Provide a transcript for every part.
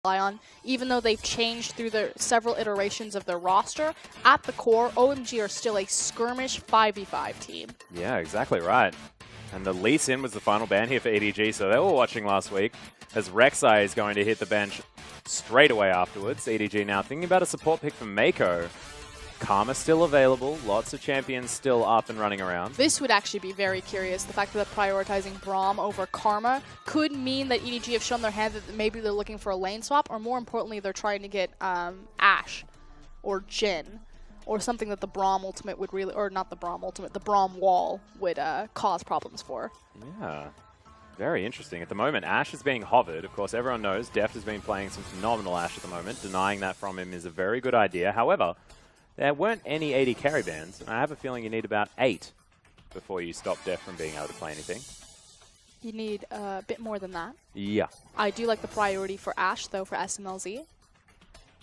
rely on. Even though they've changed through the several iterations of their roster, at the core, OMG are still a skirmish 5v5 team. Yeah, exactly right. And the Lee Sin was the final ban here for EDG, so they were watching last week, as Rek'Sai is going to hit the bench straight away afterwards. EDG now thinking about a support pick for Mako. Karma still available, lots of champions still up and running around. This would actually be very curious. The fact that they're prioritizing Braum over Karma could mean that EDG have shown their hand that maybe they're looking for a lane swap, or more importantly, they're trying to get Ashe or Jhin, or something that the Braum ultimate would really, or not the Braum ultimate, the Braum wall would cause problems for. Yeah, very interesting. At the moment, Ashe is being hovered. Of course, everyone knows Deft has been playing some phenomenal Ashe at the moment. Denying that from him is a very good idea. However, there weren't any 80 carry bans. I have a feeling you need about 8 before you stop Deft from being able to play anything. You need a bit more than that. Yeah. I do like the priority for Ashe, though, for SMLZ.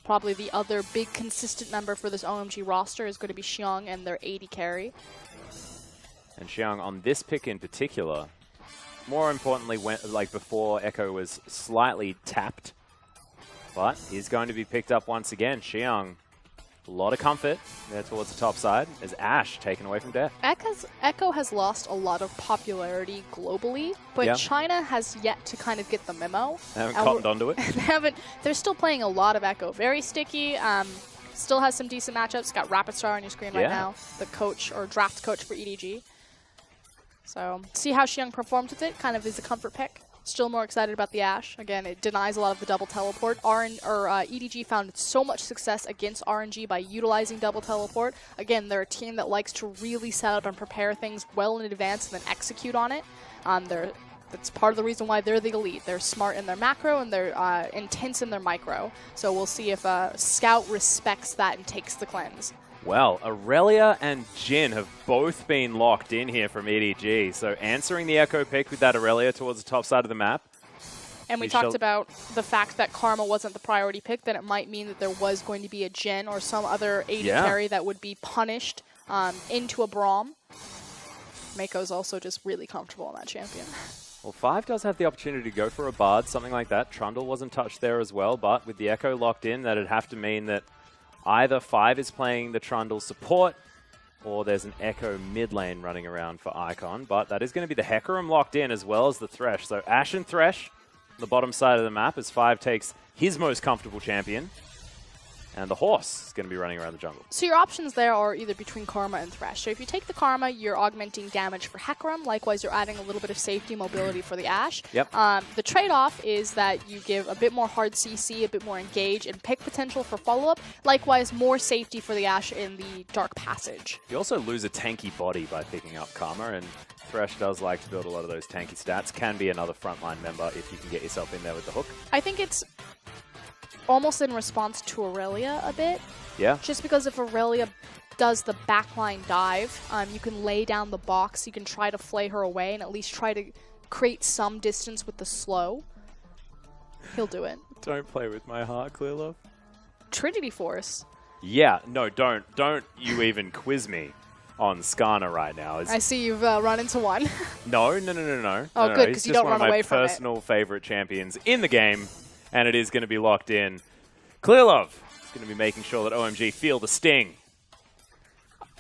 Probably the other big consistent member for this OMG roster is going to be Xiong and their 80 carry. And Xiong, on this pick in particular, more importantly, went like before Echo was slightly tapped, but he's going to be picked up once again. Xiong, a lot of comfort there towards the top side as Ashe taken away from Death. Echo has lost a lot of popularity globally, but China has yet to kind of get the memo. They haven't cottoned onto it. They're still playing a lot of Echo. Very sticky. Still has some decent matchups. Got Rapid Star on your screen right now, the coach or draft coach for EDG. So see how Xiong performs with it. Kind of is a comfort pick. Still more excited about the Ashe. Again, it denies a lot of the double teleport. EDG found so much success against RNG by utilizing double teleport. Again, they're a team that likes to really set up and prepare things well in advance and then execute on it. That's part of the reason why they're the elite. They're smart in their macro and they're intense in their micro. So we'll see if Scout respects that and takes the cleanse. Well, Aurelia and Jhin have both been locked in here from EDG. So answering the Echo pick with that Aurelia towards the top side of the map. And we talked about the fact that Karma wasn't the priority pick, that it might mean that there was going to be a Jhin or some other AD carry that would be punished into a Braum. Mako's also just really comfortable on that champion. Well, 5 does have the opportunity to go for a Bard, something like that. Trundle wasn't touched there as well, but with the Echo locked in, that'd have to mean that either 5 is playing the Trundle support, or there's an Echo mid lane running around for Icon. But that is going to be the Hecarim locked in as well as the Thresh. So Ashe and Thresh, the bottom side of the map, as 5 takes his most comfortable champion. And the horse is going to be running around the jungle. So your options there are either between Karma and Thresh. So if you take the Karma, you're augmenting damage for Hecarim. Likewise, you're adding a little bit of safety mobility for the Ashe. Yep. The trade-off is that you give a bit more hard CC, a bit more engage, and pick potential for follow-up. Likewise, more safety for the Ashe in the Dark Passage. You also lose a tanky body by picking up Karma, and Thresh does like to build a lot of those tanky stats. Can be another frontline member if you can get yourself in there with the hook. I think it's almost in response to Aurelia a bit. Yeah. Just because if Aurelia does the backline dive, you can lay down the box, you can try to flay her away and at least try to create some distance with the slow. He'll do it. Don't play with my heart, Clearlove. Trinity Force. Yeah, no, don't you even quiz me on Skarner right now. I see you've run into one. No. Oh, no, good, because you don't run away from it. He's just one of my personal favorite champions in the game, and it is going to be locked in. Clearlove is going to be making sure that OMG feel the sting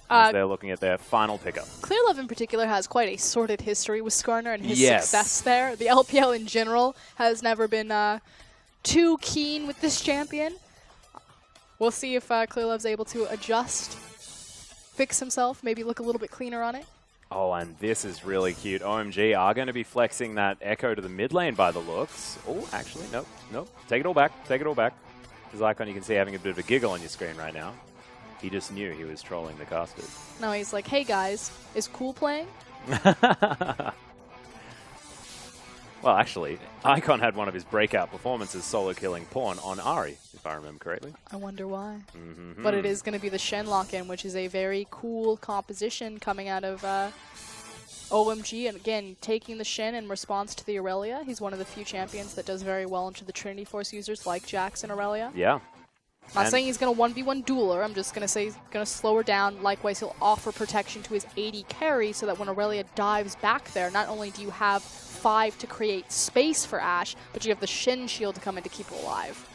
as they're looking at their final pickup. Clearlove in particular has quite a sordid history with Skarner and his success there. The LPL in general has never been too keen with this champion. We'll see if Clearlove's able to adjust, fix himself, maybe look a little bit cleaner on it. Oh, and this is really cute. OMG are going to be flexing that Echo to the mid lane by the looks. Oh, actually, nope. Take it all back. His Icon, you can see having a bit of a giggle on your screen right now. He just knew he was trolling the casters. No, he's like, hey guys, is Cool playing? Well, actually, Icon had one of his breakout performances solo killing Pawn on Ahri, if I remember correctly. I wonder why. But it is going to be the Shen lock-in, which is a very cool composition coming out of OMG. And again, taking the Shen in response to the Aurelia. He's one of the few champions that does very well into the Trinity Force users like Jax and Aurelia. Yeah. I'm not saying he's going to 1v1 dueler. I'm just going to say he's going to slow her down. Likewise, he'll offer protection to his AD carry so that when Aurelia dives back there, not only do you have 5 to create space for Ashe, but you have the Shin shield to come in to keep it alive.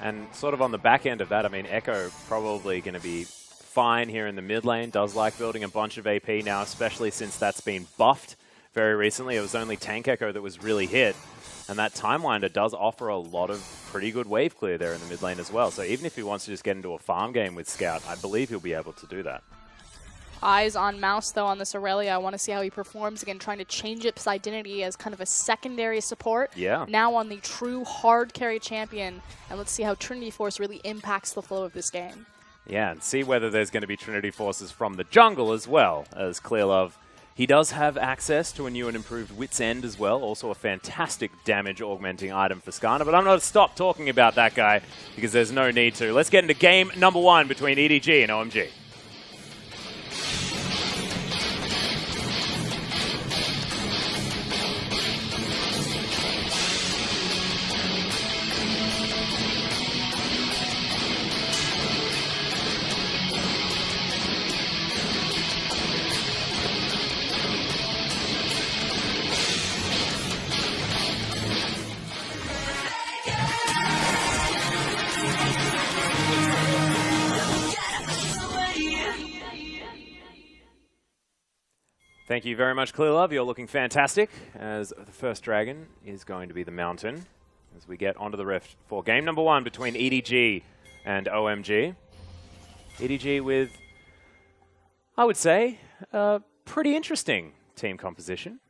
And sort of on the back end of that, I mean, Echo probably going to be fine here in the mid lane. Does like building a bunch of AP now, especially since that's been buffed very recently. It was only Tank Echo that was really hit. And that Timewinder does offer a lot of pretty good wave clear there in the mid lane as well. So even if he wants to just get into a farm game with Scout, I believe he'll be able to do that. Eyes on Mouse, though, on this Aurelia. I want to see how he performs. Again, trying to change its identity as kind of a secondary support. Yeah. Now on the true hard carry champion. And let's see how Trinity Force really impacts the flow of this game. Yeah, and see whether there's going to be Trinity Forces from the jungle as well, as Clearlove. He does have access to a new and improved Wit's End as well, also a fantastic damage augmenting item for Skarner, but I'm not stop talking about that guy because there's no need to. Let's get into game number 1 between EDG and OMG. Thank you very much, Clearlove. You're looking fantastic, as the first dragon is going to be the Mountain as we get onto the Rift for game number 1 between EDG and OMG. EDG with, I would say, a pretty interesting team composition.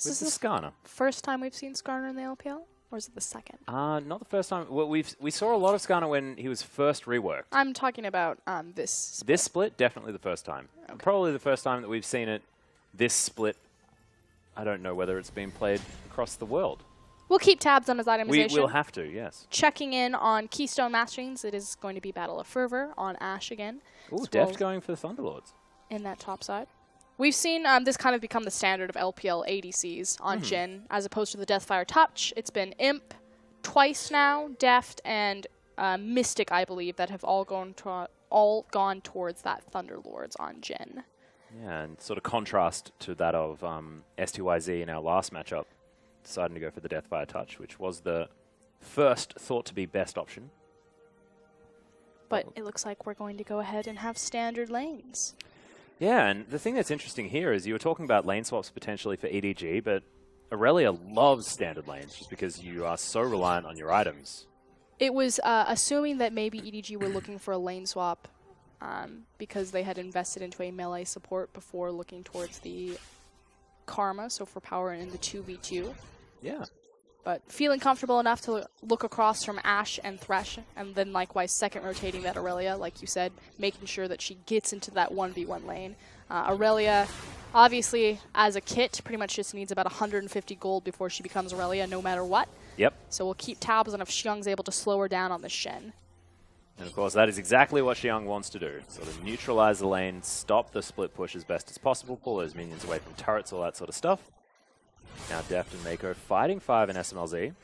With the Skarner. First time we've seen Skarner in the LPL? Or is it the second? Not the first time. Well, we saw a lot of Skarner when he was first reworked. I'm talking about this split. This split, definitely the first time. Okay. Probably the first time that we've seen it, this split. I don't know whether it's been played across the world. We'll keep tabs on his itemization. We will have to, yes. Checking in on Keystone Masterings, it is going to be Battle of Fervor on Ashe again. Ooh, Deft going for the Thunderlords. In that top side. We've seen this kind of become the standard of LPL ADCs on Jhin, as opposed to the Deathfire Touch. It's been Imp twice now, Deft, and Mystic, I believe, that have all gone towards that Thunderlords on Jhin. Yeah, and sort of contrast to that of S2YZ in our last matchup, deciding to go for the Deathfire Touch, which was the first thought to be best option. But it looks like we're going to go ahead and have standard lanes. Yeah, and the thing that's interesting here is you were talking about lane swaps potentially for EDG, but Aurelia loves standard lanes just because you are so reliant on your items. It was assuming that maybe EDG were looking for a lane swap because they had invested into a melee support before looking towards the Karma, so for power in the 2v2. Yeah. But feeling comfortable enough to look across from Ashe and Thresh, and then likewise second rotating that Aurelia, like you said, making sure that she gets into that 1v1 lane. Aurelia, obviously, as a kit, pretty much just needs about 150 gold before she becomes Aurelia, no matter what. Yep. So we'll keep tabs on if Xiong's able to slow her down on the Shen. And of course, that is exactly what Xiong wants to do. Sort of neutralize the lane, stop the split push as best as possible, pull those minions away from turrets, all that sort of stuff. Now Deft and Mako fighting 5 in SMLZ. It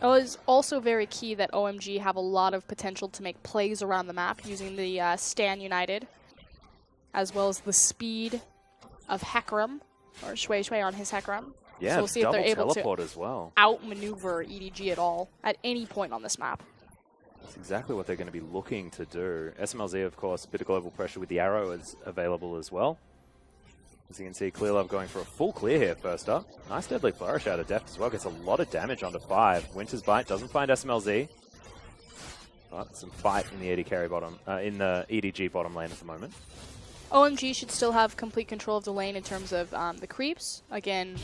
was also very key that OMG have a lot of potential to make plays around the map using the Stan United, as well as the speed of Hecarim, or Shui Shui on his Hecarim. Yeah, so we'll see if they're able teleport to as well. outmaneuver EDG at all, at any point on this map. That's exactly what they're going to be looking to do. SMLZ, of course, a bit of global pressure with the arrow is available as well. As you can see, Clearlove going for a full clear here first up. Nice Deadly Flourish out of Deft as well. Gets a lot of damage onto 5. Winter's Bite doesn't find SMLZ. But some fight in the AD carry bottom, in the EDG bottom lane at the moment. OMG should still have complete control of the lane in terms of the creeps. Again,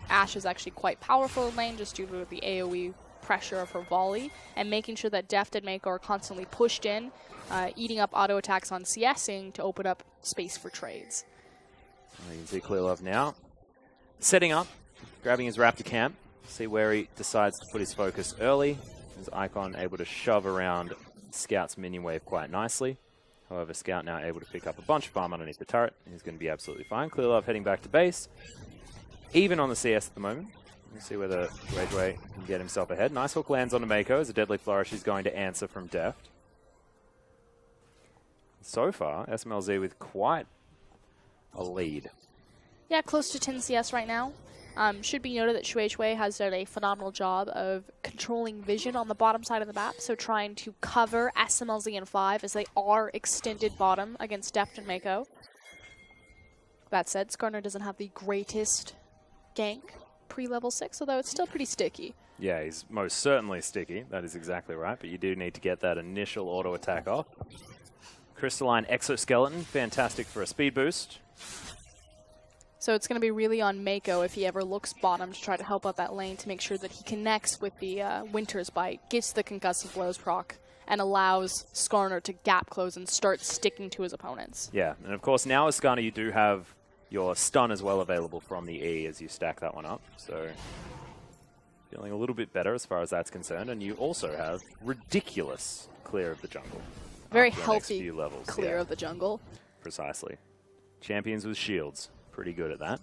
Ashe is actually quite powerful in lane just due to the AoE pressure of her volley, and making sure that Deft and Mako are constantly pushed in, eating up auto attacks on CSing to open up space for trades. You can see Clearlove now setting up, grabbing his Raptor camp, see where he decides to put his focus early. His Icon able to shove around Scout's minion wave quite nicely. However, Scout now able to pick up a bunch of farm underneath the turret. He's going to be absolutely fine. Clearlove heading back to base. Even on the CS at the moment. We'll see whether Dwayne can get himself ahead. Nice hook lands on Mako as a Deadly Flourish is going to answer from Deft. So far, SMLZ with quite a lead. Yeah, close to 10 CS right now. Should be noted that Shui has done a phenomenal job of controlling vision on the bottom side of the map, so trying to cover SMLZ and 5 as they are extended bottom against Deft and Mako. That said, Skarner doesn't have the greatest gank pre-level 6, although it's still pretty sticky. Yeah, he's most certainly sticky. That is exactly right, but you do need to get that initial auto attack off. Crystalline Exoskeleton, fantastic for a speed boost. So it's going to be really on Mako if he ever looks bottom to try to help out that lane to make sure that he connects with the Winter's Bite, gets the concussive blows proc, and allows Skarner to gap close and start sticking to his opponents. Yeah, and of course now as Skarner you do have your stun as well available from the E as you stack that one up. So feeling a little bit better as far as that's concerned. And you also have ridiculous clear of the jungle. Very healthy levels. Clear of the jungle. Precisely. Champions with shields. Pretty good at that.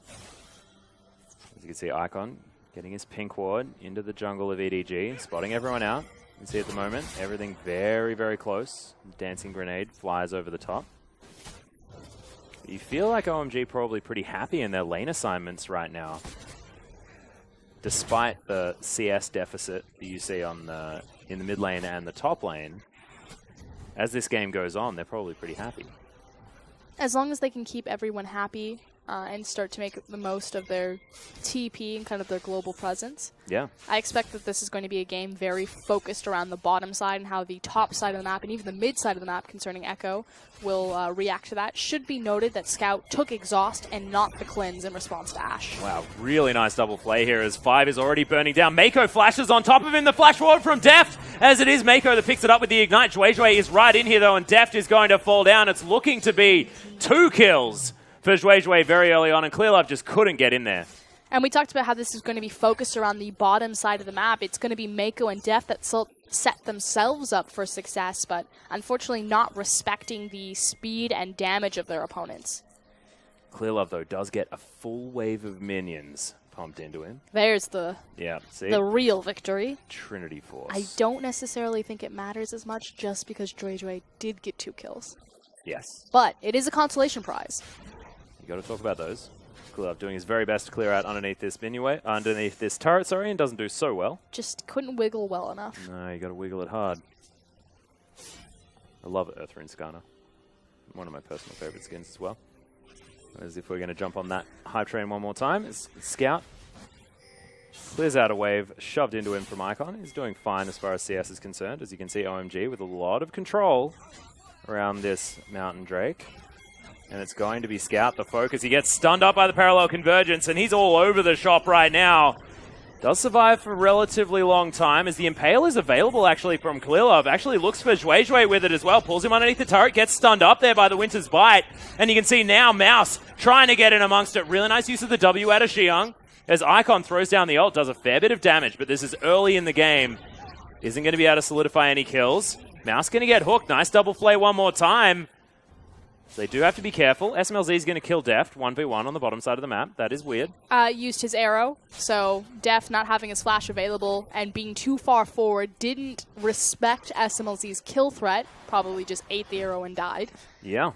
As you can see, Icon getting his pink ward into the jungle of EDG, spotting everyone out. You can see at the moment, everything very, very close. Dancing Grenade flies over the top. You feel like OMG probably pretty happy in their lane assignments right now. Despite the CS deficit that you see on in the mid lane and the top lane, as this game goes on, they're probably pretty happy. As long as they can keep everyone happy and start to make the most of their TP and kind of their global presence. Yeah. I expect that this is going to be a game very focused around the bottom side and how the top side of the map and even the mid side of the map concerning Echo will react to that. Should be noted that Scout took Exhaust and not the Cleanse in response to Ashe. Wow, really nice double play here as 5 is already burning down. Mako flashes on top of him. The flash forward from Deft as it is Mako that picks it up with the Ignite. Zhuezhui is right in here though and Deft is going to fall down. It's looking to be 2 kills for Zhuezhui very early on, and Clearlove just couldn't get in there. And we talked about how this is going to be focused around the bottom side of the map. It's going to be Mako and Deft that set themselves up for success, but unfortunately not respecting the speed and damage of their opponents. Clearlove, though, does get a full wave of minions pumped into him. There's the real victory. Trinity Force. I don't necessarily think it matters as much just because Zhuezhui did get 2 kills. Yes. But it is a consolation prize. You got to talk about those. Clearlove doing his very best to clear out underneath this turret, and doesn't do so well. Just couldn't wiggle well enough. No, you got to wiggle it hard. I love Earthrune Skarner. One of my personal favorite skins as well. As if we're going to jump on that hype train one more time, it's Scout. Clears out a wave, shoved into him from Icon. He's doing fine as far as CS is concerned. As you can see, OMG with a lot of control around this Mountain Drake. And it's going to be Scout the focus. He gets stunned up by the parallel convergence, and he's all over the shop right now. Does survive for a relatively long time, as the Impale is available actually from Clearlove. Actually looks for Zhuezhui with it as well. Pulls him underneath the turret, gets stunned up there by the Winter's Bite. And you can see now Mouse trying to get in amongst it. Really nice use of the W out of Xiong. As Icon throws down the ult, does a fair bit of damage, but this is early in the game. Isn't going to be able to solidify any kills. Mouse going to get hooked. Nice double play one more time. So they do have to be careful. SMLZ is going to kill Deft 1v1 on the bottom side of the map. That is weird. Used his arrow, so Deft not having his flash available and being too far forward didn't respect SMLZ's kill threat. Probably just ate the arrow and died. Yeah.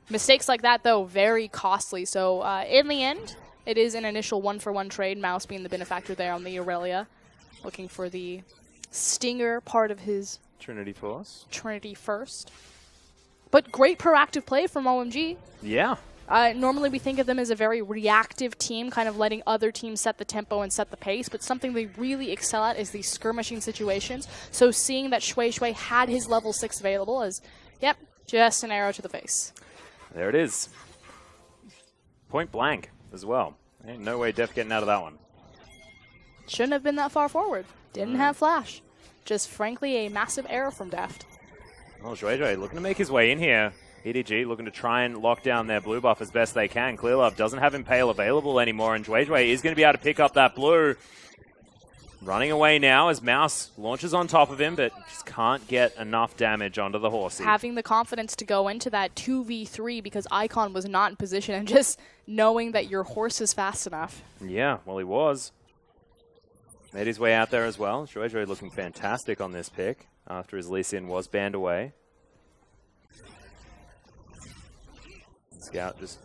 Mistakes like that, though, very costly. So in the end, it is an initial 1-for-1 trade. Mouse being the benefactor there on the Aurelia. Looking for the stinger part of his Trinity Force. Trinity first. But great proactive play from OMG. Yeah. Normally we think of them as a very reactive team, kind of letting other teams set the tempo and set the pace, but something they really excel at is these skirmishing situations. So seeing that Zhuezhui had his level 6 available is, yep, just an arrow to the face. There it is. Point blank as well. Ain't no way Deft getting out of that one. Shouldn't have been that far forward. Didn't have flash. Just frankly a massive error from Deft. Well, Zhuezhui looking to make his way in here. EDG looking to try and lock down their blue buff as best they can. Clearlove doesn't have Impale available anymore, and Zhuezhui is going to be able to pick up that blue. Running away now as Mouse launches on top of him, but just can't get enough damage onto the horsey. Having the confidence to go into that 2v3 because Icon was not in position, and just knowing that your horse is fast enough. Yeah, well, he was. Made his way out there as well. Zhuezhui looking fantastic on this pick after his Lee Sin was banned away. Scout just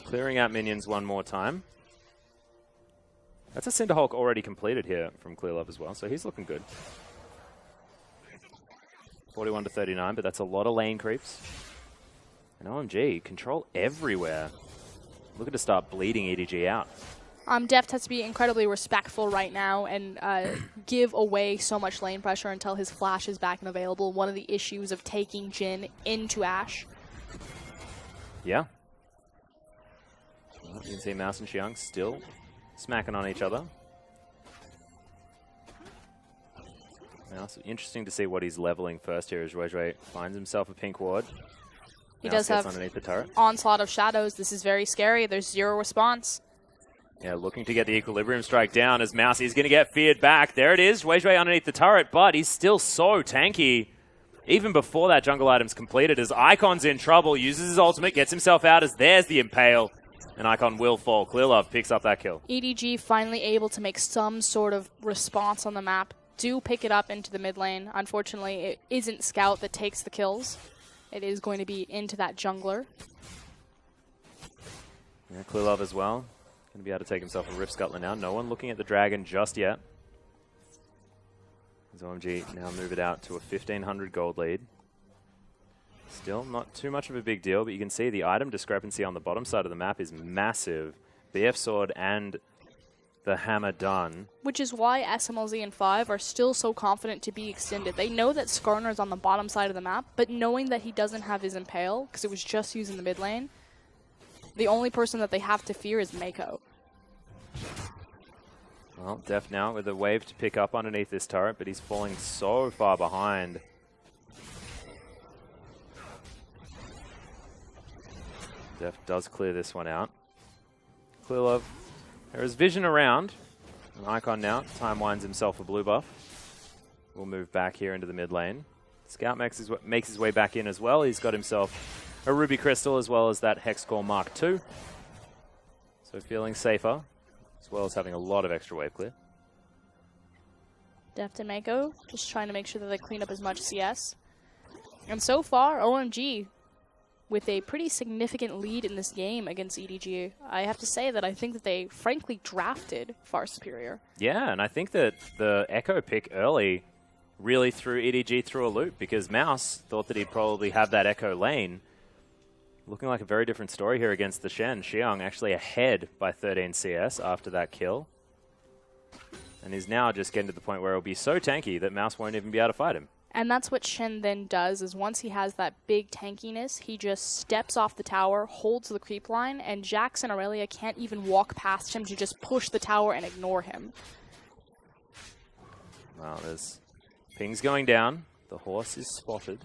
Clearing out minions one more time. That's a Cinderhulk already completed here from Clearlove as well, so he's looking good. 41 to 39, but that's a lot of lane creeps. And OMG, control everywhere. Looking to start bleeding EDG out. Deft has to be incredibly respectful right now and give away so much lane pressure until his flash is back and available. One of the issues of taking Jhin into Ashe. Yeah. Well, you can see Mouse and Xiang still smacking on each other. Mouse, interesting to see what he's leveling first here as Zhuezhui finds himself a pink ward. He does have underneath the turret. Onslaught of Shadows. This is very scary. There's zero response. Yeah, looking to get the Equilibrium Strike down as Mouse is going to get feared back. There it is, Zhuezhui underneath the turret, but he's still so tanky. Even before that jungle item's completed, as Icon's in trouble, uses his ultimate, gets himself out as there's the Impale, and Icon will fall. Clearlove picks up that kill. EDG finally able to make some sort of response on the map. Do pick it up into the mid lane. Unfortunately, it isn't Scout that takes the kills. It is going to be into that jungler. Yeah, Clearlove as well. Going to be able to take himself a Rift Scuttler now. No one looking at the Dragon just yet. As OMG now move it out to a 1,500 gold lead. Still not too much of a big deal, but you can see the item discrepancy on the bottom side of the map is massive. BF Sword and the Hammer done. Which is why SMLZ and 5 are still so confident to be extended. They know that Skarner's on the bottom side of the map, but knowing that he doesn't have his Impale, because it was just used in the mid lane, the only person that they have to fear is Mako. Well, Def now with a wave to pick up underneath this turret, but he's falling so far behind. Def does clear this one out. Clearlove, there is vision around. An Icon now, time winds himself a blue buff. We'll move back here into the mid lane. Scout makes his way back in as well. He's got himself a Ruby Crystal as well as that Hex Core Mark II. So feeling safer, as well as having a lot of extra wave clear. Deft and Mako just trying to make sure that they clean up as much CS. And so far, OMG with a pretty significant lead in this game against EDG. I have to say that I think that they frankly drafted far superior. Yeah, and I think that the Echo pick early really threw EDG through a loop because Mouse thought that he'd probably have that Echo lane. Looking like a very different story here against the Shen. Xiang actually ahead by 13 CS after that kill. And he's now just getting to the point where it'll be so tanky that Mouse won't even be able to fight him. And that's what Shen then does, is once he has that big tankiness, he just steps off the tower, holds the creep line, and Jax and Aurelia can't even walk past him to just push the tower and ignore him. Wow, there's pings going down. The horse is spotted.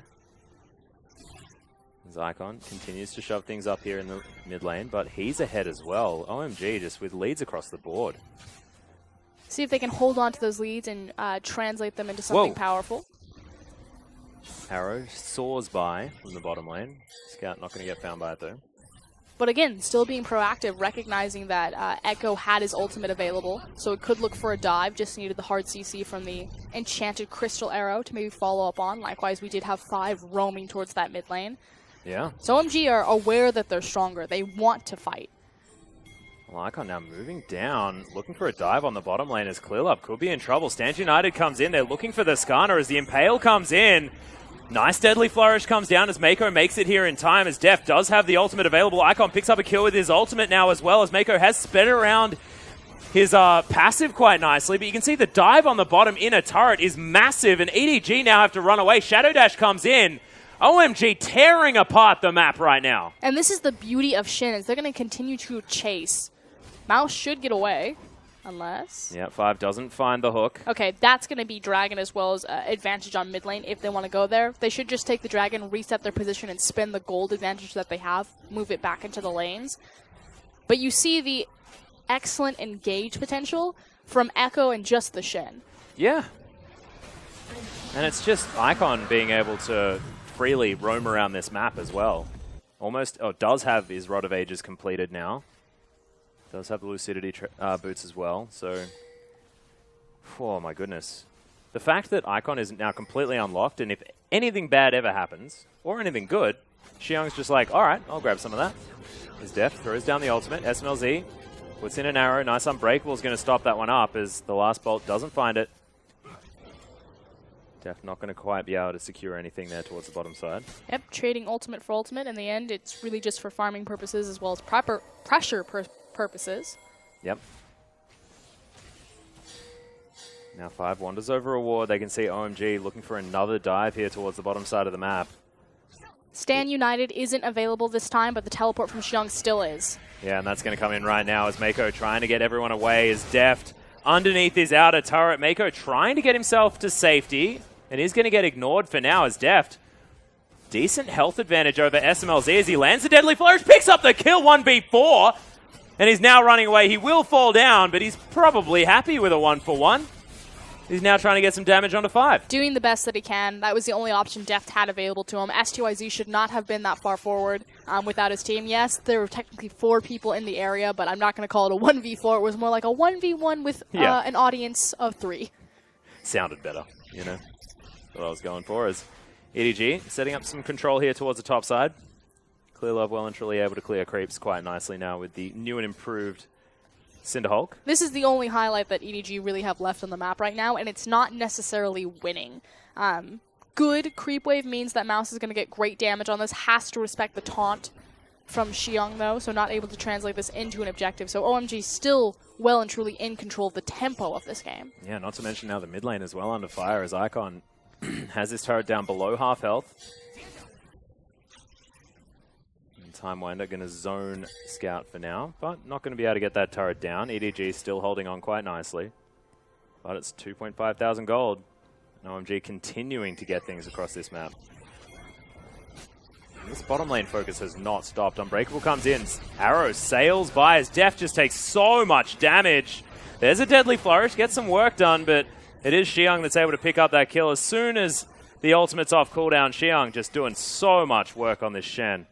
Icon continues to shove things up here in the mid lane, but he's ahead as well. OMG just with leads across the board. See if they can hold on to those leads and translate them into something powerful. Arrow soars by from the bottom lane. Scout not going to get found by it though. But again, still being proactive, recognizing that Echo had his ultimate available, so it could look for a dive, just needed the hard CC from the enchanted crystal arrow to maybe follow up on. Likewise, we did have 5 roaming towards that mid lane. Yeah. So OMG are aware that they're stronger. They want to fight. Well, Icon now moving down, looking for a dive on the bottom lane as Clearlove could be in trouble. Stand United comes in. They're looking for the Skarner as the Impale comes in. Nice Deadly Flourish comes down as Mako makes it here in time as Def does have the ultimate available. Icon picks up a kill with his ultimate now as well as Mako has sped around his passive quite nicely. But you can see the dive on the bottom inner turret is massive and EDG now have to run away. Shadow Dash comes in. OMG tearing apart the map right now. And this is the beauty of Shin, is they're going to continue to chase. Mouse should get away, unless... Yeah, 5 doesn't find the hook. Okay, that's going to be Dragon as well as advantage on mid lane if they want to go there. They should just take the Dragon, reset their position, and spend the gold advantage that they have, move it back into the lanes. But you see the excellent engage potential from Echo and just the Shin. Yeah. And it's just Icon being able to freely roam around this map as well. Does have his Rod of Ages completed now. Does have the Lucidity boots as well, so... Oh my goodness. The fact that Icon is now completely unlocked, and if anything bad ever happens, or anything good, Xiong's just like, all right, I'll grab some of that. As Deft throws down the ultimate. SMLZ puts in an arrow. Nice Unbreakable is going to stop that one up as the last bolt doesn't find it. Deft not going to quite be able to secure anything there towards the bottom side. Yep, trading ultimate for ultimate. In the end, it's really just for farming purposes as well as pressure purposes. Yep. Now 5 wanders over a ward. They can see OMG looking for another dive here towards the bottom side of the map. Stand United isn't available this time, but the teleport from Xiong still is. Yeah, and that's going to come in right now as Mako trying to get everyone away as Deft underneath his outer turret. Mako trying to get himself to safety, and he's going to get ignored for now as Deft. Decent health advantage over SMLZ as he lands the Deadly Flourish, picks up the kill 1v4, and he's now running away. He will fall down, but he's probably happy with a 1-for-1. He's now trying to get some damage onto 5. Doing the best that he can. That was the only option Deft had available to him. STYZ should not have been that far forward without his team. Yes, there were technically 4 people in the area, but I'm not going to call it a 1v4. It was more like a 1v1 with an audience of 3. Sounded better, you know. That's what I was going for is EDG setting up some control here towards the top side. Clear Love well and truly able to clear creeps quite nicely now with the new and improved Cinderhulk. This is the only highlight that EDG really have left on the map right now, and it's not necessarily winning. Good creep wave means that Mouse is going to get great damage on this, has to respect the taunt from Xiong though, so not able to translate this into an objective. So OMG still well and truly in control of the tempo of this game. Yeah, not to mention now the mid lane as well under fire as Icon has his turret down below half health. Timewinder going to zone scout for now, but not going to be able to get that turret down. EDG still holding on quite nicely, but it's 2,500 gold. And OMG continuing to get things across this map. And this bottom lane focus has not stopped. Unbreakable comes in. Arrow sails by as Deft just takes so much damage. There's a Deadly Flourish, gets some work done, but it is Xiong that's able to pick up that kill as soon as the ultimate's off cooldown. Xiong just doing so much work on this Shen.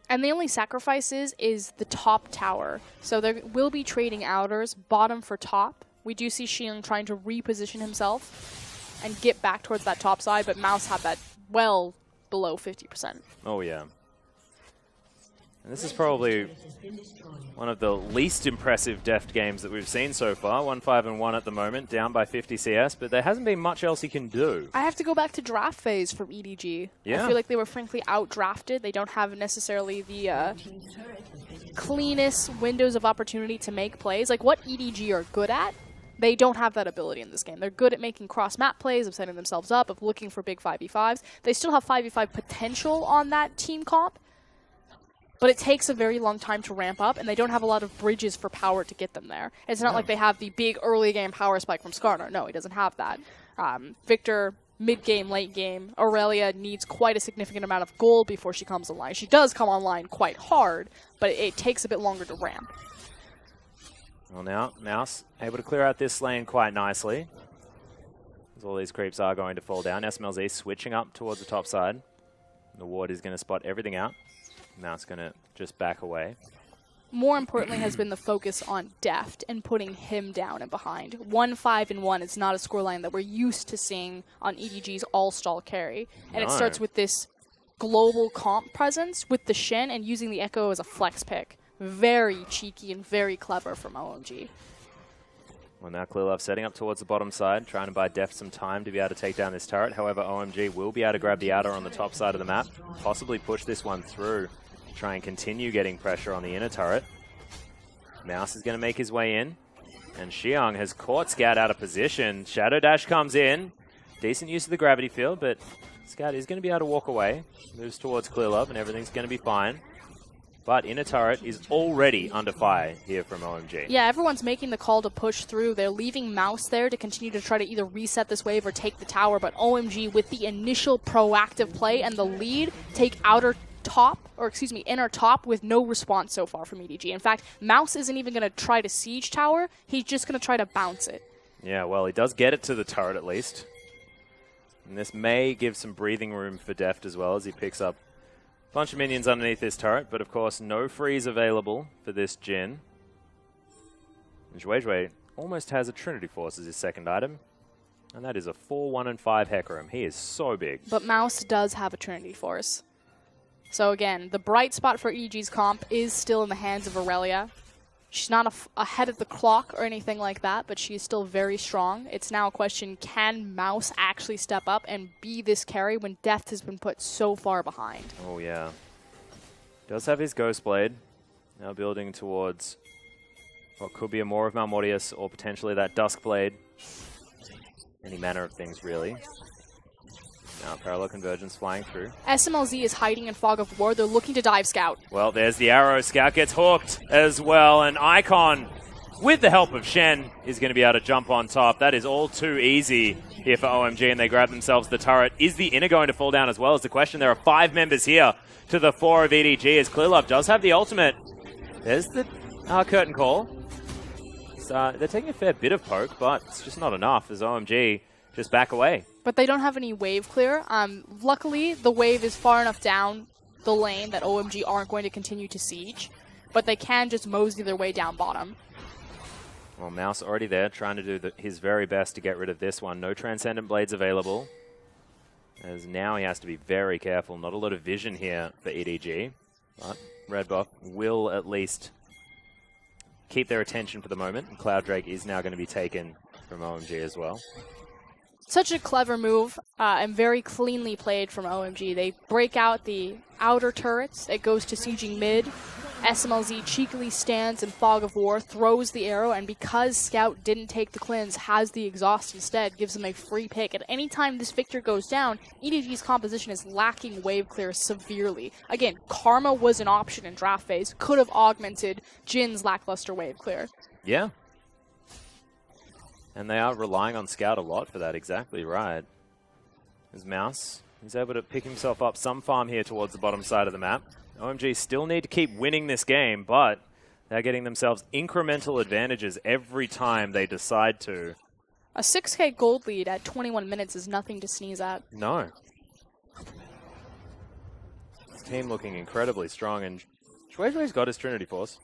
And the only sacrifice is the top tower. So there will be trading outers, bottom for top. We do see Xiong trying to reposition himself and get back towards that top side, but Mouse had that well below 50%. Oh, yeah. And this is probably one of the least impressive Deft games that we've seen so far. 1-5-1 at the moment, down by 50 CS, but there hasn't been much else he can do. I have to go back to draft phase from EDG. Yeah. I feel like they were frankly outdrafted. They don't have necessarily the cleanest windows of opportunity to make plays. Like what EDG are good at, they don't have that ability in this game. They're good at making cross-map plays, of setting themselves up, of looking for big 5v5s. They still have 5v5 potential on that team comp, but it takes a very long time to ramp up, and they don't have a lot of bridges for power to get them there. It's not like they have the big early game power spike from Skarner. No, he doesn't have that. Victor, mid-game, late game, Aurelia needs quite a significant amount of gold before she comes online. She does come online quite hard, but it takes a bit longer to ramp. Well, now, Mouse able to clear out this lane quite nicely. As all these creeps are going to fall down. SMLZ switching up towards the top side. The ward is going to spot everything out. Mouse going to just back away. More importantly has been the focus on Deft and putting him down and behind. 1-5-1 is not a scoreline that we're used to seeing on EDG's all-stall carry. And it starts with this global comp presence with the Shen and using the Echo as a flex pick. Very cheeky and very clever from OMG. Well, now Clearlove setting up towards the bottom side, trying to buy Deft some time to be able to take down this turret. However, OMG will be able to grab the outer on the top side of the map, possibly push this one through, try and continue getting pressure on the inner turret. Mouse is going to make his way in, and Xiong has caught Scout out of position. Shadow Dash comes in. Decent use of the gravity field, but Scout is going to be able to walk away. Moves towards Clearlove, and everything's going to be fine. But inner turret is already under fire here from OMG. Yeah, everyone's making the call to push through. They're leaving Mouse there to continue to try to either reset this wave or take the tower, but OMG with the initial proactive play and the lead take inner top with no response so far from EDG. In fact, Mouse isn't even going to try to siege tower. He's just going to try to bounce it. Yeah, well, he does get it to the turret at least. And this may give some breathing room for Deft as well as he picks up a bunch of minions underneath this turret, but of course no freeze available for this Jhin. And Zhuizhui almost has a Trinity Force as his second item. And that is a 4-1-5 Hecarim. He is so big. But Mouse does have a Trinity Force. So again, the bright spot for EDG's comp is still in the hands of Aurelia. She's not ahead of the clock or anything like that, but she's still very strong. It's now a question, can Mouse actually step up and be this carry when Death has been put so far behind? Oh, yeah. Does have his Ghost Blade. Now building towards what could be a more of Malmortius or potentially that Dusk Blade. Any manner of things, really. Now Parallel Convergence flying through. SMLZ is hiding in Fog of War. They're looking to dive Scout. Well, there's the arrow. Scout gets hooked as well. And Icon, with the help of Shen, is going to be able to jump on top. That is all too easy here for OMG, and they grab themselves the turret. Is the inner going to fall down as well? Is the question. There are 5 members here to the 4 of EDG, as Clearlove does have the ultimate. There's the curtain call. So they're taking a fair bit of poke, but it's just not enough as OMG just back away. But they don't have any wave clear. Luckily, the wave is far enough down the lane that OMG aren't going to continue to siege, but they can just mosey their way down bottom. Well, Mouse already there, trying to do his very best to get rid of this one. No Transcendent Blades available, as now he has to be very careful. Not a lot of vision here for EDG, but Red Buff will at least keep their attention for the moment. And Cloud Drake is now going to be taken from OMG as well. Such a clever move and very cleanly played from OMG. They break out the outer turrets. It goes to sieging mid. SMLZ cheekily stands in Fog of War, throws the arrow, and because Scout didn't take the cleanse, has the exhaust instead, gives them a free pick. At any time this Victor goes down, EDG's composition is lacking wave clear severely. Again, Karma was an option in draft phase, could have augmented Jin's lackluster wave clear. Yeah. And they are relying on Scout a lot for that, exactly right. His Mouse, he's able to pick himself up some farm here towards the bottom side of the map. OMG still need to keep winning this game, but they're getting themselves incremental advantages every time they decide to. A 6k gold lead at 21 minutes is nothing to sneeze at. No. This team looking incredibly strong, and Shueishui's got his Trinity Force.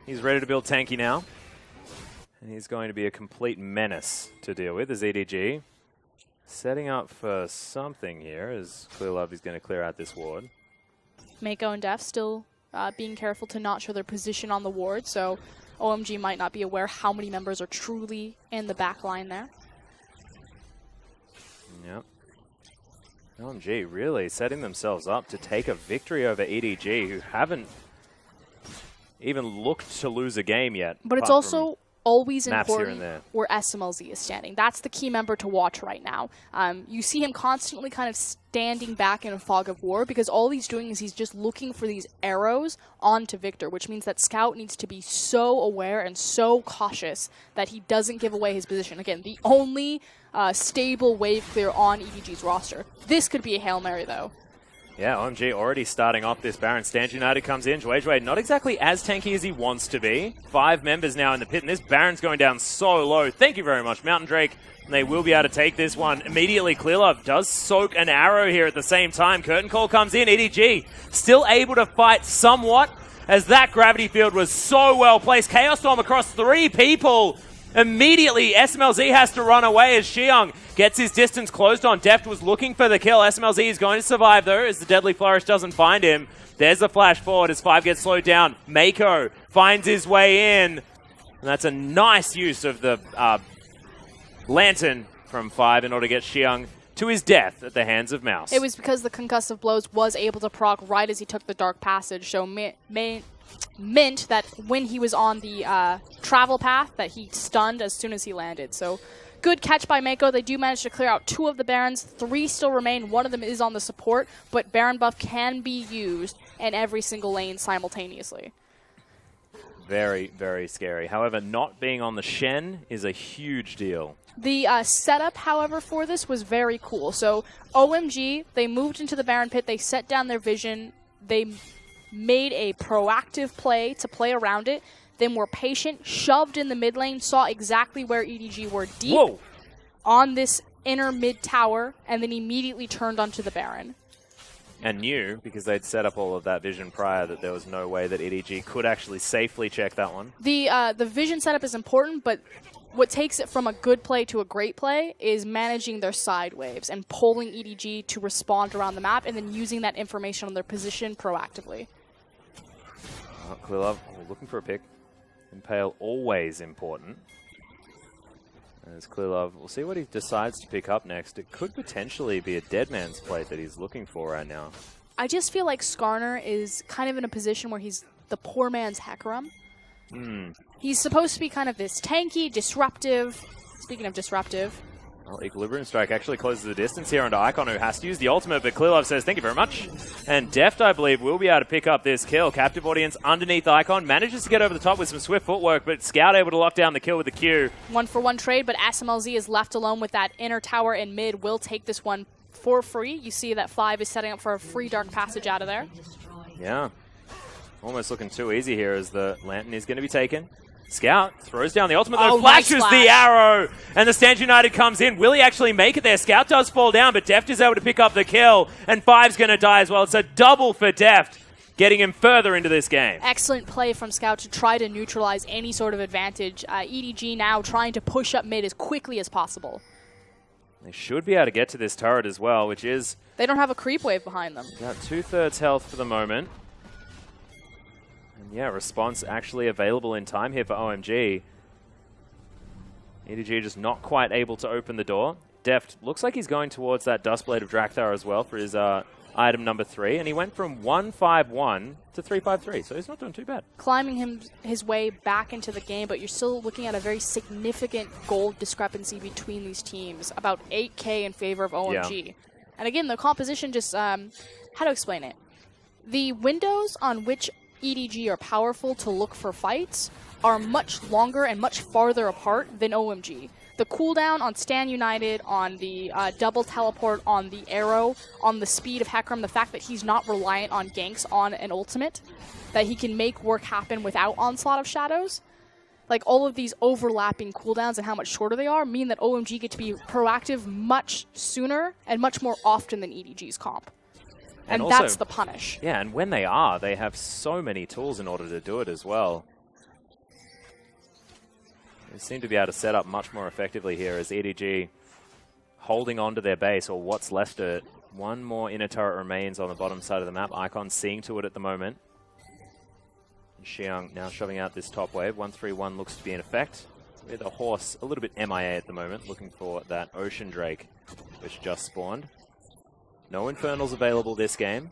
He's ready to build tanky now. And he's going to be a complete menace to deal with as EDG. Setting up for something here as Clearlove is going to clear out this ward. Mako and Def still being careful to not show their position on the ward, so OMG might not be aware how many members are truly in the back line there. Yep. OMG really setting themselves up to take a victory over EDG, who haven't even looked to lose a game yet. But it's also always maps important where SMLZ is standing. That's the key member to watch right now. You see him constantly kind of standing back in a Fog of War because all he's doing is he's just looking for these arrows onto Victor, which means that Scout needs to be so aware and so cautious that he doesn't give away his position. Again, the only stable wave clear on EDG's roster. This could be a Hail Mary, though. Yeah, OMG already starting off this Baron. Stand United comes in. Shueishui not exactly as tanky as he wants to be. 5 members now in the pit, and this Baron's going down so low. Thank you very much, Mountain Drake. And they will be able to take this one. Immediately, Clearlove does soak an arrow here at the same time. Curtain Call comes in. EDG still able to fight somewhat, as that gravity field was so well placed. Chaos Storm across 3 people. Immediately, SMLZ has to run away as Xiong gets his distance closed on. Deft was looking for the kill. SMLZ is going to survive, though, as the Deadly Flourish doesn't find him. There's a flash forward as 5 gets slowed down. Mako finds his way in. And that's a nice use of the Lantern from 5 in order to get Xiong to his death at the hands of Mouse. It was because the Concussive Blows was able to proc right as he took the Dark Passage, so meant that when he was on the travel path that he stunned as soon as he landed. So good catch by Mako. They do manage to clear out 2 of the Barons. 3 still remain. 1 of them is on the support, but Baron buff can be used in every single lane simultaneously. Very, very scary. However, not being on the Shen is a huge deal. The setup, however, for this was very cool. So OMG, they moved into the Baron pit. They set down their vision. They made a proactive play to play around it, then were patient, shoved in the mid lane, saw exactly where EDG were deep on this inner mid tower, and then immediately turned onto the Baron. And knew, because they'd set up all of that vision prior, that there was no way that EDG could actually safely check that one. The vision setup is important, but what takes it from a good play to a great play is managing their side waves and pulling EDG to respond around the map and then using that information on their position proactively. Clearlove looking for a pick. Impale always important. As Clearlove, we'll see what he decides to pick up next. It could potentially be a dead man's plate that he's looking for right now. I just feel like Skarner is kind of in a position where he's the poor man's Hecarim. He's supposed to be kind of this tanky, disruptive. Speaking of disruptive. Well, Equilibrium Strike actually closes the distance here onto Icon, who has to use the ultimate, but Clearlove says, thank you very much. And Deft, I believe, will be able to pick up this kill. Captive Audience underneath Icon, manages to get over the top with some swift footwork, but Scout able to lock down the kill with the Q. 1-for-1 trade, but SMLZ is left alone with that inner tower in mid. Will take this one for free. You see that 5 is setting up for a free Dark Passage out of there. Yeah. Almost looking too easy here as the Lantern is going to be taken. Scout throws down the ultimate, though, flashes nice the arrow, and the Stand United comes in. Will he actually make it there? Scout does fall down, but Deft is able to pick up the kill, and 5's going to die as well. It's a double for Deft, getting him further into this game. Excellent play from Scout to try to neutralize any sort of advantage. EDG now trying to push up mid as quickly as possible. They should be able to get to this turret as well, which is... They don't have a creep wave behind them. Got 2/3 health for the moment. Yeah, response actually available in time here for OMG. EDG just not quite able to open the door. Deft looks like he's going towards that Dustblade of Drakthar as well for his item number 3. And he went from 1-5-1 to 3-5-3, so he's not doing too bad. Climbing his way back into the game, but you're still looking at a very significant gold discrepancy between these teams. About 8K in favor of OMG. Yeah. And again, the composition just... how to explain it? The windows on which EDG are powerful to look for fights are much longer and much farther apart than OMG. The cooldown on Stand United, on the double teleport, on the arrow, on the speed of Hecarim, the fact that he's not reliant on ganks on an ultimate, that he can make work happen without Onslaught of Shadows. Like, all of these overlapping cooldowns and how much shorter they are mean that OMG get to be proactive much sooner and much more often than EDG's comp. And also, that's the punish. Yeah, and when they are, they have so many tools in order to do it as well. They seem to be able to set up much more effectively here as EDG holding on to their base, or what's left of it. One more inner turret remains on the bottom side of the map. Icon seeing to it at the moment. Xiang now shoving out this top wave. 1-3-1 looks to be in effect. With a horse a little bit MIA at the moment, looking for that Ocean Drake, which just spawned. No Infernals available this game.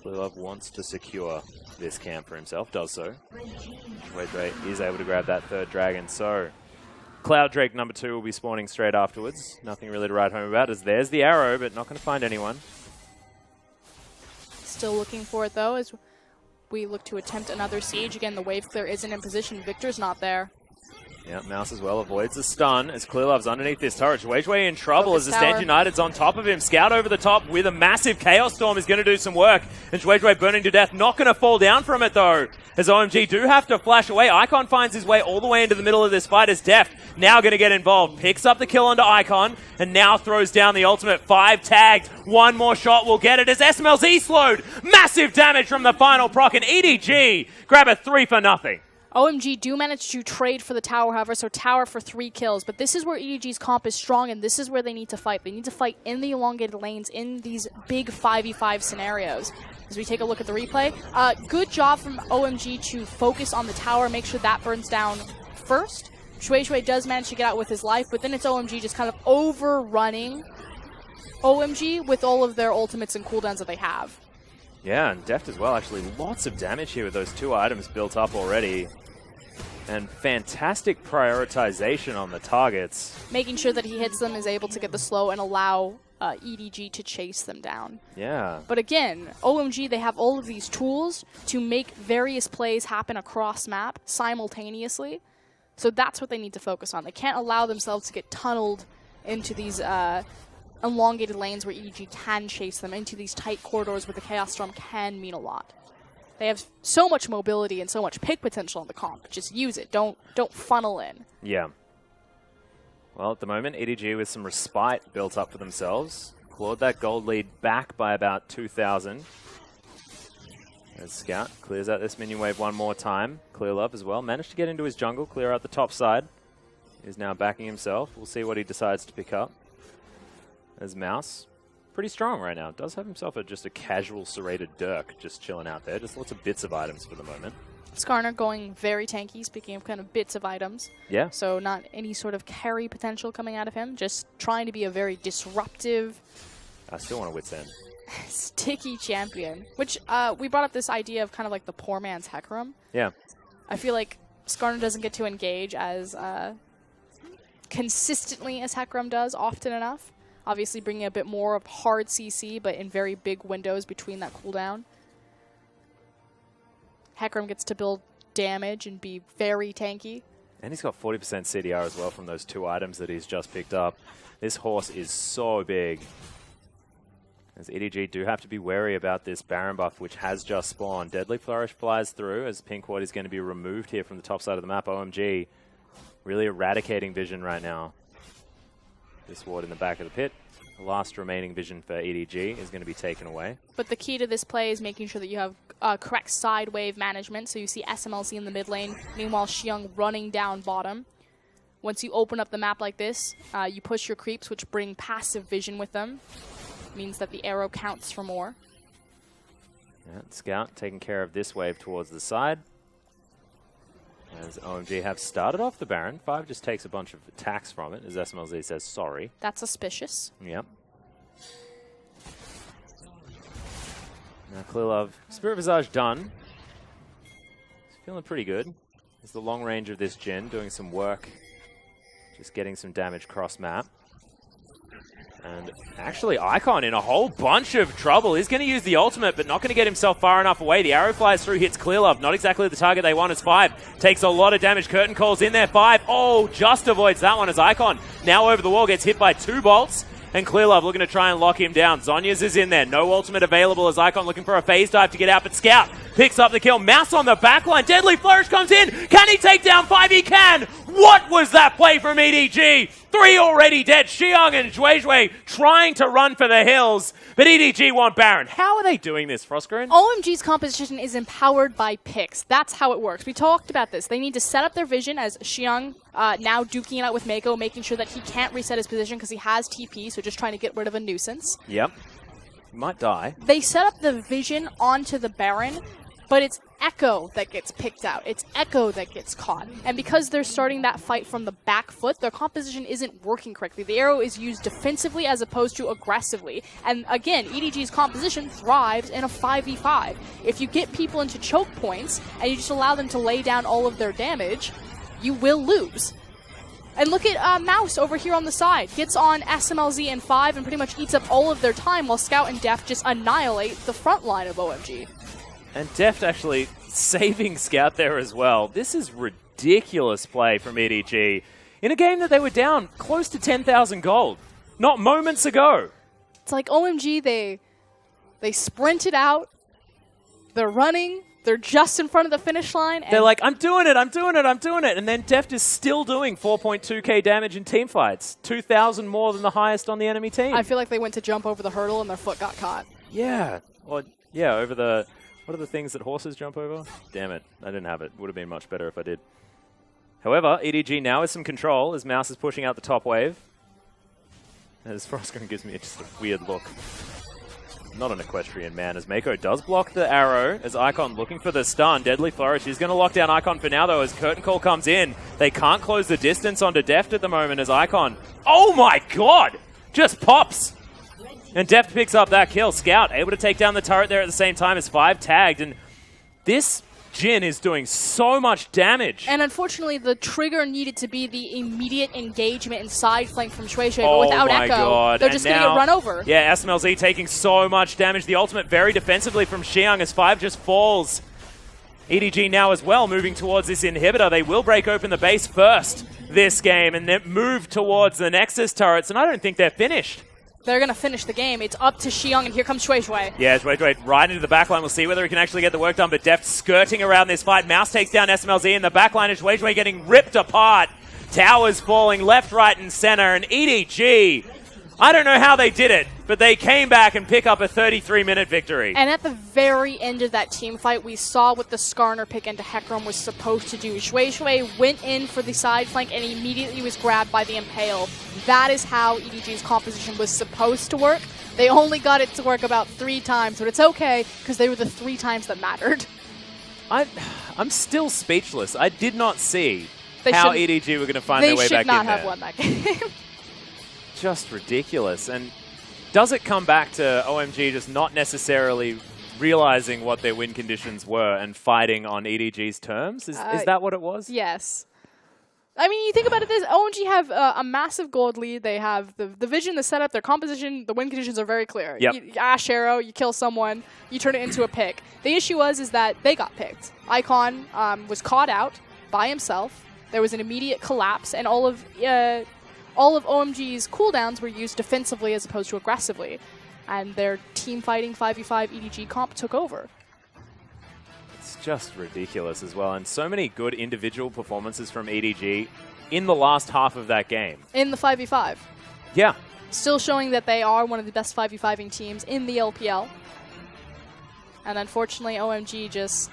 Clearlove wants to secure this camp for himself, does so. Wedre is able to grab that 3rd dragon, so Cloud Drake number 2 will be spawning straight afterwards. Nothing really to write home about, as there's the arrow, but not going to find anyone. Still looking for it, though, as we look to attempt another siege. Again, the wave clear isn't in position. Victor's not there. Yeah, Mouse as well avoids the stun as Clearlove's underneath this turret. Wedge in trouble as the Stand United's on top of him. Scout over the top with a massive Chaos Storm is going to do some work. And Wedge burning to death, not going to fall down from it though. As OMG do have to flash away. Icon finds his way all the way into the middle of this fight as Deft now going to get involved. Picks up the kill onto Icon and now throws down the ultimate. 5 tagged. One more shot will get it as SMLZ slowed. Massive damage from the final proc and EDG grab a 3 for nothing. OMG do manage to trade for the tower, however, so tower for 3 kills. But this is where EDG's comp is strong, and this is where they need to fight. They need to fight in the elongated lanes in these big 5v5 scenarios. As we take a look at the replay, good job from OMG to focus on the tower, make sure that burns down first. Shui does manage to get out with his life, but then it's OMG just kind of overrunning OMG with all of their ultimates and cooldowns that they have. Yeah, and Deft as well, actually. Lots of damage here with those 2 items built up already. And fantastic prioritization on the targets. Making sure that he hits them, is able to get the slow and allow EDG to chase them down. Yeah. But again, OMG, they have all of these tools to make various plays happen across map simultaneously. So that's what they need to focus on. They can't allow themselves to get tunneled into these elongated lanes where EDG can chase them, into these tight corridors where the Chaos Storm can mean a lot. They have so much mobility and so much pick potential in the comp. Just use it. Don't funnel in. Yeah. Well, at the moment, EDG with some respite built up for themselves. Clawed that gold lead back by about 2,000. As Scout clears out this minion wave one more time. Clearlove as well. Managed to get into his jungle, clear out the top side. is now backing himself. We'll see what he decides to pick up. As Mouse, pretty strong right now. Does have himself just a casual serrated Dirk just chilling out there. Just lots of bits of items for the moment. Skarner going very tanky, speaking of kind of bits of items. Yeah. So not any sort of carry potential coming out of him. Just trying to be a very disruptive... I still want to withstand. Sticky champion. Which, we brought up this idea of kind of like the poor man's Hecarim. Yeah. I feel like Skarner doesn't get to engage as consistently as Hecarim does often enough. Obviously bringing a bit more of hard CC, but in very big windows between that cooldown. Hecarim gets to build damage and be very tanky. And he's got 40% CDR as well from those 2 items that he's just picked up. This horse is so big. As EDG do have to be wary about this Baron buff, which has just spawned. Deadly Flourish flies through as Pink Ward is going to be removed here from the top side of the map. OMG really eradicating vision right now. This ward in the back of the pit. The last remaining vision for EDG is going to be taken away. But the key to this play is making sure that you have correct side wave management. So you see SMLC in the mid lane, meanwhile Xiang running down bottom. Once you open up the map like this, you push your creeps, which bring passive vision with them. Means that the arrow counts for more. Yeah, Scout taking care of this wave towards the side. As OMG have started off the Baron. 5 just takes a bunch of attacks from it, as SMLZ says sorry. That's suspicious. Yep. Now Clearlove, Spirit Visage done. He's feeling pretty good. It's the long range of this Jhin doing some work. Just getting some damage cross map. And actually, Icon in a whole bunch of trouble. He's going to use the ultimate, but not going to get himself far enough away. The arrow flies through, hits Clearlove. Not exactly the target they want as 5. Takes a lot of damage. Curtain calls in there. 5. Oh, just avoids that one as Icon now over the wall gets hit by 2 bolts. And Clearlove looking to try and lock him down. Zhonya's is in there. No ultimate available as Icon looking for a phase dive to get out. But Scout picks up the kill. Mouse on the backline. Deadly Flourish comes in. Can he take down 5? He can. What was that play from EDG? 3 already dead. Xiang and Zhuizhui trying to run for the hills. But EDG want Baron. How are they doing this, Frostgreen? OMG's composition is empowered by picks. That's how it works. We talked about this. They need to set up their vision as Xiang now duking it out with Mako, making sure that he can't reset his position because he has TP, so just trying to get rid of a nuisance. Yep. He might die. They set up the vision onto the Baron, but it's Echo that gets picked out. It's Echo that gets caught. And because they're starting that fight from the back foot, their composition isn't working correctly. The arrow is used defensively as opposed to aggressively. And again, EDG's composition thrives in a 5v5. If you get people into choke points and you just allow them to lay down all of their damage, you will lose. And look at Mouse over here on the side. Gets on SMLZ and 5 and pretty much eats up all of their time while Scout and Deft just annihilate the front line of OMG. And Deft actually saving Scout there as well. This is ridiculous play from EDG in a game that they were down close to 10,000 gold not moments ago. It's like OMG, they sprinted out, they're running, they're just in front of the finish line. And they're like, I'm doing it, I'm doing it, I'm doing it. And then Deft is still doing 4.2k damage in team fights, 2,000 more than the highest on the enemy team. I feel like they went to jump over the hurdle and their foot got caught. Yeah, or yeah, over the... What are the things that horses jump over? Damn it, I didn't have it. Would have been much better if I did. However, EDG now has some control as Mouse is pushing out the top wave. As Frostgreen gives me just a weird look. Not an equestrian man, as Mako does block the arrow as Icon looking for the stun. Deadly Flourish is going to lock down Icon for now, though, as Curtain Call comes in. They can't close the distance onto Deft at the moment as Icon... Oh my god! Just pops! And Deft picks up that kill. Scout able to take down the turret there at the same time as 5 tagged. And this Jhin is doing so much damage. And unfortunately, the trigger needed to be the immediate engagement and side flank from Zhuizhui, but without Echo, God. they're just going to get run over. Yeah, SMLZ taking so much damage. The ultimate very defensively from Xiang as 5 just falls. EDG now as well moving towards this inhibitor. They will break open the base first this game and then move towards the Nexus turrets, and I don't think they're finished. They're going to finish the game. It's up to Xiang, and here comes Zhuizhui. Yeah, Zhuizhui right into the backline. We'll see whether he can actually get the work done, but Deft skirting around this fight. Mouse takes down SMLZ in the backline, and Zhuizhui getting ripped apart. Towers falling left, right, and center, and EDG, I don't know how they did it, but they came back and pick up a 33-minute victory. And at the very end of that team fight, we saw what the Skarner pick into Hecarim was supposed to do. Shui went in for the side flank and immediately was grabbed by the Impale. That is how EDG's composition was supposed to work. They only got it to work about 3 times, but it's okay because they were the 3 times that mattered. I'm still speechless. I did not see how EDG were going to find their way back in there. They should not have won that game. Just ridiculous. And does it come back to OMG just not necessarily realizing what their win conditions were and fighting on EDG's terms? Is that what it was? Yes. I mean, you think about it, this OMG have a massive gold lead. They have the vision, the setup, their composition, the win conditions are very clear. Yep. Ash Arrow, you kill someone, you turn it into a pick. The issue is that they got picked. Icon was caught out by himself. There was an immediate collapse, and all of OMG's cooldowns were used defensively as opposed to aggressively. And their team fighting 5v5 EDG comp took over. It's just ridiculous as well. And so many good individual performances from EDG in the last half of that game. In the 5v5. Yeah. Still showing that they are one of the best 5v5ing teams in the LPL. And unfortunately, OMG just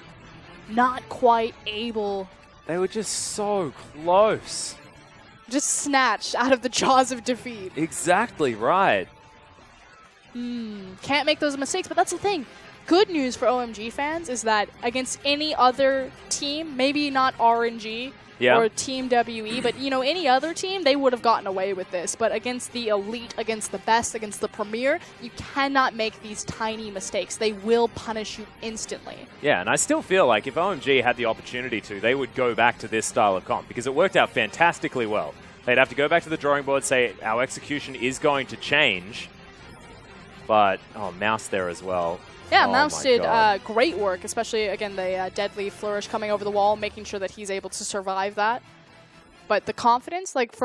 not quite able. They were just so close. Just snatched out of the jaws of defeat. Exactly right. Can't make those mistakes, but that's the thing. Good news for OMG fans is that against any other team, maybe not RNG or Team WE, but any other team, they would have gotten away with this. But against the elite, against the best, against the premier, you cannot make these tiny mistakes. They will punish you instantly. Yeah, and I still feel like if OMG had the opportunity to, they would go back to this style of comp because it worked out fantastically well. They'd have to go back to the drawing board, say our execution is going to change. But, Mouse there as well. Yeah, Mouse did great work, especially, again, the deadly flourish coming over the wall, making sure that he's able to survive that. But the confidence, like, from